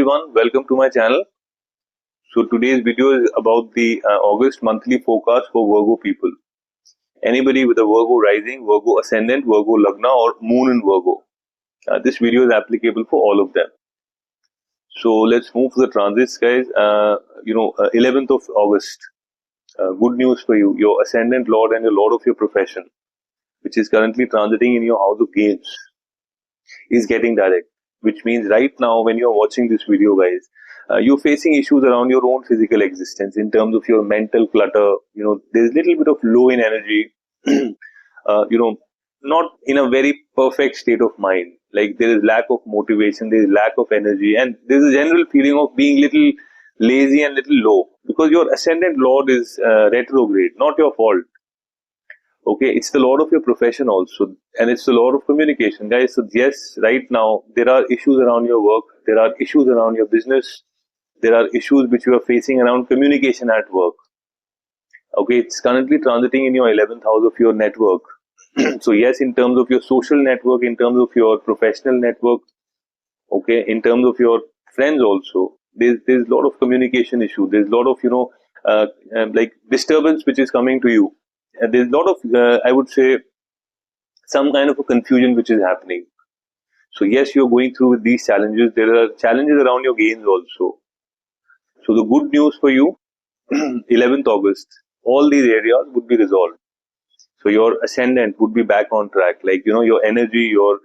everyone, welcome to my channel. So today's video is about the August monthly forecast for Virgo people. Anybody with a Virgo rising, Virgo ascendant, Virgo Lagna or Moon in Virgo. This video is applicable for all of them. So let's move to the transits, guys. 11th of August. Good news for you. Your ascendant lord and your lord of your profession, which is currently transiting in your house of games, is getting direct. Which means right now when you're watching this video, guys, you're facing issues around your own physical existence in terms of your mental clutter. There's a little bit of low in energy, not in a very perfect state of mind. Like there is lack of motivation, there is lack of energy, and there's a general feeling of being little lazy and little low because your ascendant lord is retrograde, not your fault. Okay, it's the lord of your profession also, and it's the lord of communication, guys. So yes, right now there are issues around your work, there are issues around your business, there are issues which you are facing around communication at work. Okay, it's currently transiting in your 11th house of your network. So yes, in terms of your social network, in terms of your professional network, okay, in terms of your friends also, there's a lot of communication issue. There's a lot of like disturbance which is coming to you. There's a lot of, I would say, some kind of a confusion which is happening. So yes, you're going through with these challenges. There are challenges around your gains also. So the good news for you, 11th August, all these areas would be resolved. So your ascendant would be back on track. Like, your energy, your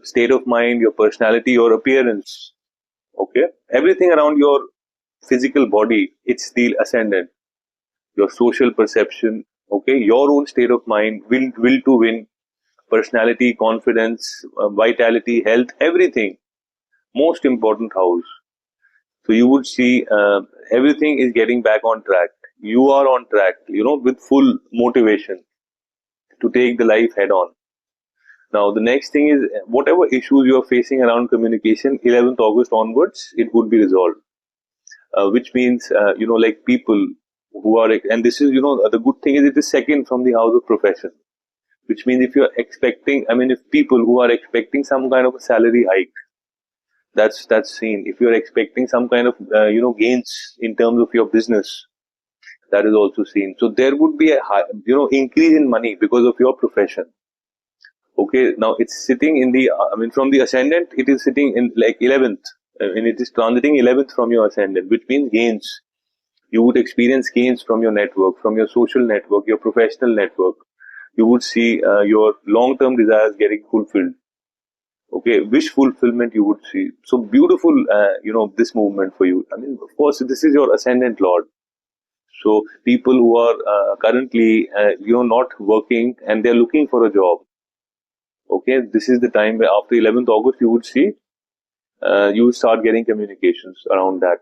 state of mind, your personality, your appearance. Okay. Everything around your physical body, it's the ascendant. Your social perception, okay, your own state of mind, will to win, personality, confidence, vitality, health, everything. Most important house. So you would see everything is getting back on track. You are on track, with full motivation to take the life head on. Now the next thing is whatever issues you are facing around communication, 11th August onwards, it would be resolved. Which means, like people who are, and this is, the good thing is it is second from the house of profession, which means if you're expecting, if people who are expecting some kind of a salary hike, that's seen. If you're expecting some kind of, gains in terms of your business, that is also seen. So there would be a high, increase in money because of your profession. Okay, now it's sitting in the, from the ascendant, it is sitting in like 11th, and it is transiting 11th from your ascendant, which means gains. You would experience gains from your network, from your social network, your professional network. You would see your long-term desires getting fulfilled. Okay, wish fulfillment you would see. So beautiful, this movement for you. Of course, this is your ascendant lord. So people who are currently, not working and they're looking for a job. Okay, this is the time where after 11th August, you would see, you will start getting communications around that.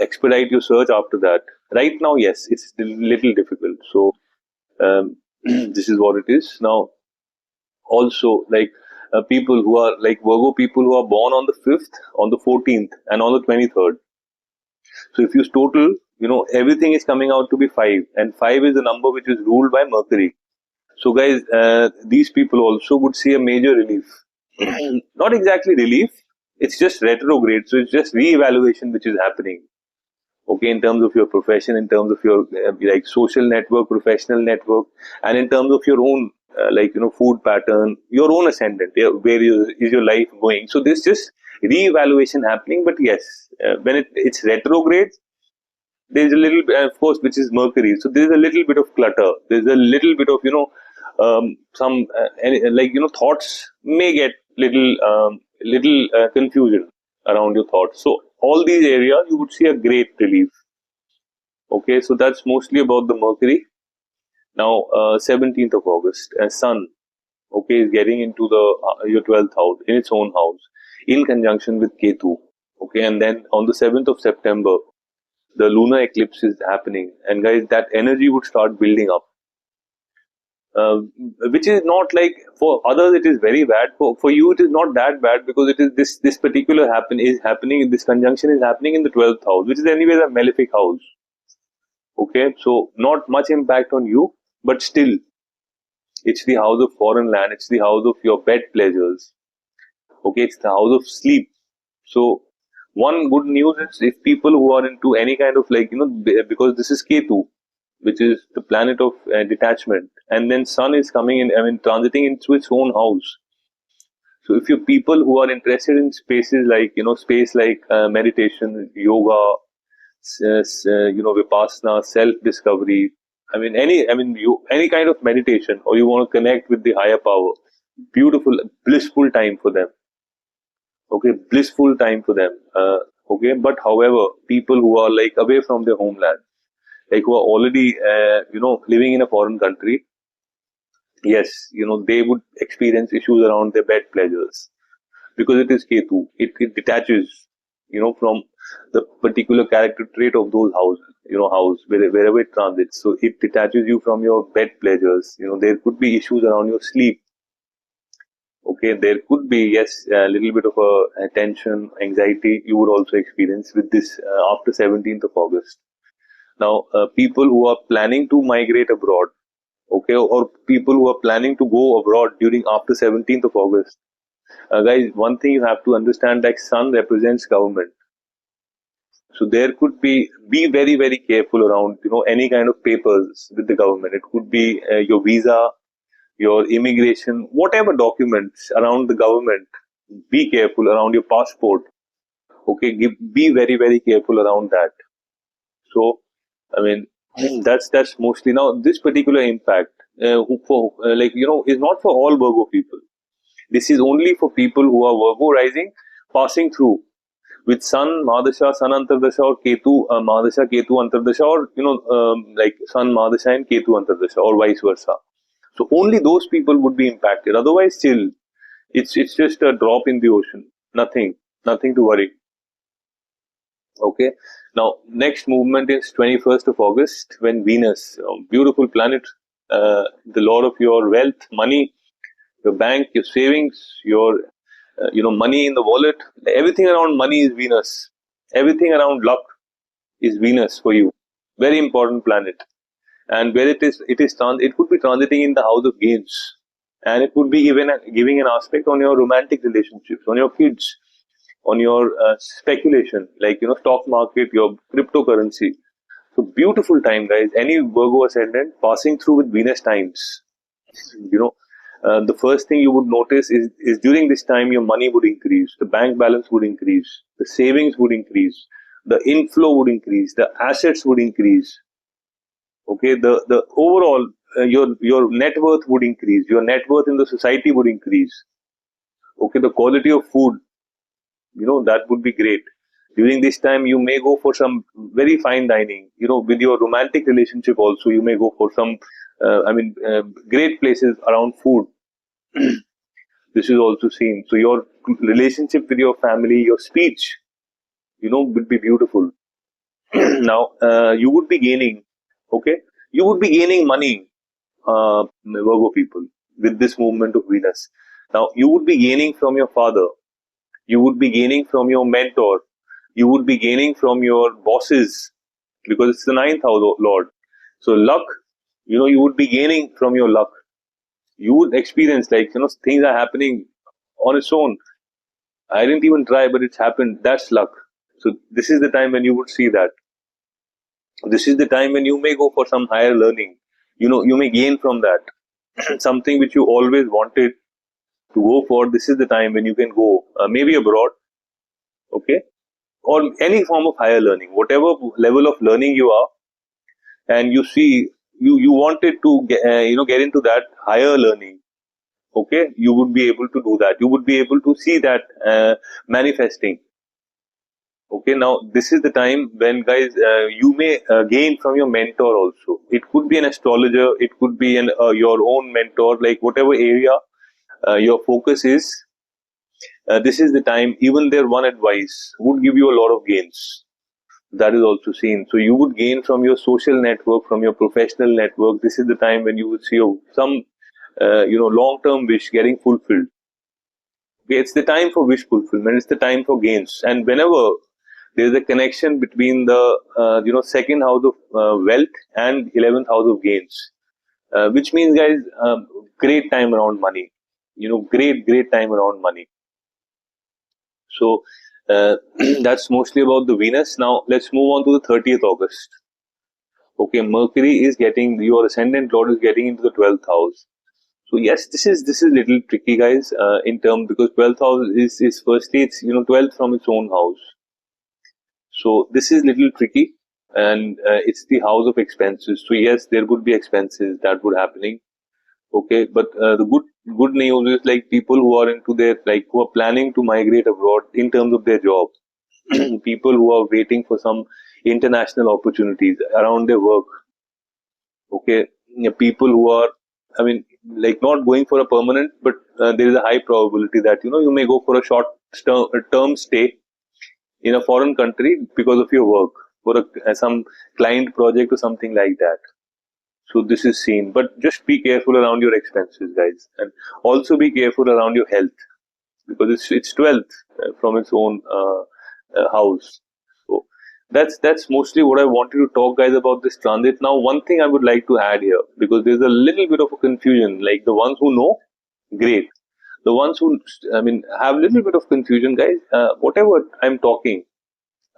Expedite your search after that. Right now, yes, it's a little difficult. So, this is what it is. Now, also, like people who are like Virgo people who are born on the 5th, on the 14th, and on the 23rd. So, if you total, everything is coming out to be 5, and 5 is the number which is ruled by Mercury. So, guys, these people also would see a major relief. Not exactly relief, it's just retrograde. So it's just re-evaluation which is happening. Okay, in terms of your profession, in terms of your social network, professional network, and in terms of your own food pattern, your own ascendant, where is your life going. So there's just re-evaluation happening. But yes, when it's retrograde, there's a little bit, of course, which is Mercury. So there's a little bit of clutter. There's a little bit of thoughts may get little confusion around your thoughts. So all these areas you would see a great relief. Okay, so that's mostly about the Mercury. Now 17th of August, Sun, okay, is getting into the your 12th house, in its own house, in conjunction with Ketu. Okay, and then on the 7th of September, the lunar eclipse is happening, and guys, that energy would start building up. Which is not like, for others it is very bad. For you it is not that bad, because it is this particular this conjunction is happening in the 12th house, which is anyways a malefic house. Okay, so not much impact on you, but still it's the house of foreign land, it's the house of your bed pleasures. Okay, it's the house of sleep. So one good news is if people who are into any kind of because this is Ketu, which is the planet of detachment, and then Sun is coming in, transiting into its own house. So if you people who are interested in spaces like, space like meditation, yoga, vipassana, self-discovery, any kind of meditation, or you want to connect with the higher power, beautiful, blissful time for them. Okay, blissful time for them. Okay, but however, people who are like away from their homeland, like who are already, living in a foreign country, yes, they would experience issues around their bed pleasures because it is Ketu. It detaches, from the particular character trait of those houses, wherever it transits. So it detaches you from your bed pleasures. There could be issues around your sleep. Okay, there could be, yes, a little bit of a tension, anxiety you would also experience with this after 17th of August. Now, people who are planning to migrate abroad, okay, or people who are planning to go abroad during after 17th of August, guys, one thing you have to understand, like Sun represents government. So there could be very, very careful around, any kind of papers with the government. It could be your visa, your immigration, whatever documents around the government. Be careful around your passport. Okay, be very, very careful around that. So, I mean, that's mostly now this particular impact, is not for all Virgo people. This is only for people who are Virgo rising, passing through with Sun Mahadasha, Sun Antardasha, or Ketu Mahadasha, Ketu Antardasha, or like Sun Mahadasha and Ketu Antardasha, or vice versa. So only those people would be impacted. Otherwise, still, it's just a drop in the ocean. Nothing to worry. Okay. Now, next movement is 21st of August when Venus, beautiful planet, the lord of your wealth, money, your bank, your savings, your money in the wallet, everything around money is Venus. Everything around luck is Venus for you. Very important planet. And where it could be transiting in the house of gains, and it could be even giving an aspect on your romantic relationships, on your kids, on your speculation, like stock market, your cryptocurrency. So beautiful time, guys. Any Virgo ascendant passing through with Venus times, you know the first thing you would notice is during this time your money would increase, the bank balance would increase, the savings would increase, the inflow would increase, the assets would increase. Okay, the overall your net worth would increase, your net worth in the society would increase. Okay, the quality of food, that would be great. During this time you may go for some very fine dining, with your romantic relationship also you may go for some great places around food. This is also seen. So your relationship with your family, your speech, would be beautiful. Now, you would be gaining, okay? You would be gaining money, Virgo people, with this movement of Venus. Now, you would be gaining from your father. You would be gaining from your mentor. You would be gaining from your bosses because it's the ninth house lord. So luck, you would be gaining from your luck. You would experience like, things are happening on its own. I didn't even try, but it's happened. That's luck. So this is the time when you would see that. This is the time when you may go for some higher learning. You may gain from that. Something which you always wanted to go for. This is the time when you can go, maybe abroad, okay, or any form of higher learning, whatever level of learning you are, and you see you wanted to get into that higher learning. Okay, you would be able to do that. You would be able to see that manifesting. Okay, now this is the time when, guys, you may gain from your mentor also. It could be an astrologer, it could be your own mentor, like whatever area your focus is. This is the time, even their one advice would give you a lot of gains. That is also seen. So you would gain from your social network, from your professional network. This is the time when you would see some, long-term wish getting fulfilled. Okay, it's the time for wish fulfillment. It's the time for gains. And whenever there is a connection between the, second house of wealth and 11th house of gains, which means, guys, great time around money. Great time around money. So That's mostly about the Venus. Now let's move on to the 30th August. Okay, Mercury is getting, your ascendant lord is getting into the 12th house. So yes, this is little tricky, guys. In term, because 12th house is firstly, it's 12th from its own house. So this is little tricky, and it's the house of expenses. So yes, there would be expenses that would happening. Okay, but the good news is, like, people who are into their, like, who are planning to migrate abroad in terms of their job, people who are waiting for some international opportunities around their work. Okay, people who are, I mean, like, not going for a permanent, but there is a high probability that you may go for a short term stay in a foreign country because of your work, for some client project or something like that. So this is seen, but just be careful around your expenses, guys, and also be careful around your health, because it's 12th from its own house. So that's mostly what I wanted to talk, guys, about this transit. Now, one thing I would like to add here, because there's a little bit of a confusion. Like, the ones who know, great. The ones who, I mean, have a little bit of confusion, guys. Whatever I'm talking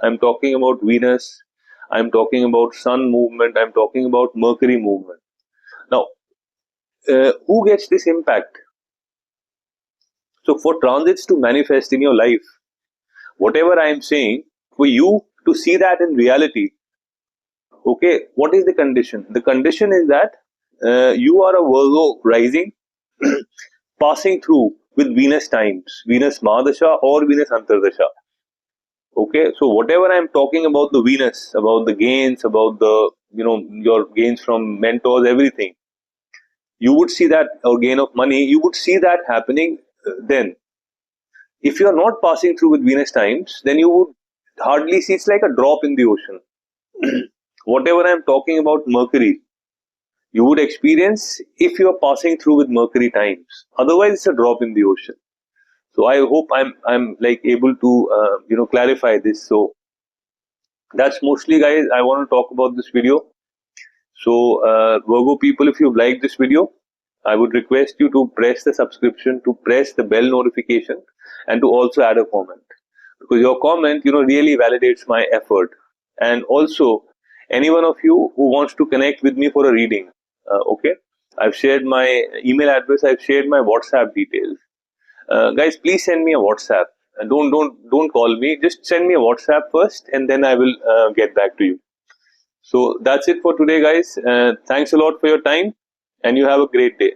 about Venus. I'm talking about Sun movement. I'm talking about Mercury movement. Now, who gets this impact? So, for transits to manifest in your life, whatever I am saying, for you to see that in reality, okay, what is the condition? The condition is that you are a Virgo rising passing through with Venus times, Venus Mahadasha or Venus Antardasha. Okay, so whatever I'm talking about the Venus, about the gains, about the, your gains from mentors, everything, you would see that, or gain of money, you would see that happening then. If you are not passing through with Venus times, then you would hardly see, it's like a drop in the ocean. Whatever I'm talking about Mercury, you would experience if you are passing through with Mercury times. Otherwise, it's a drop in the ocean. So I hope I'm like able to clarify this. So that's mostly, guys, I want to talk about this video. So Virgo people, if you like this video, I would request you to press the subscription, to press the bell notification, and to also add a comment, because your comment really validates my effort. And also, any one of you who wants to connect with me for a reading, okay, I've shared my email address, I've shared my WhatsApp details. Guys, please send me a WhatsApp, and don't call me. Just send me a WhatsApp first, and then I will get back to you. So that's it for today, guys. Thanks a lot for your time, and you have a great day.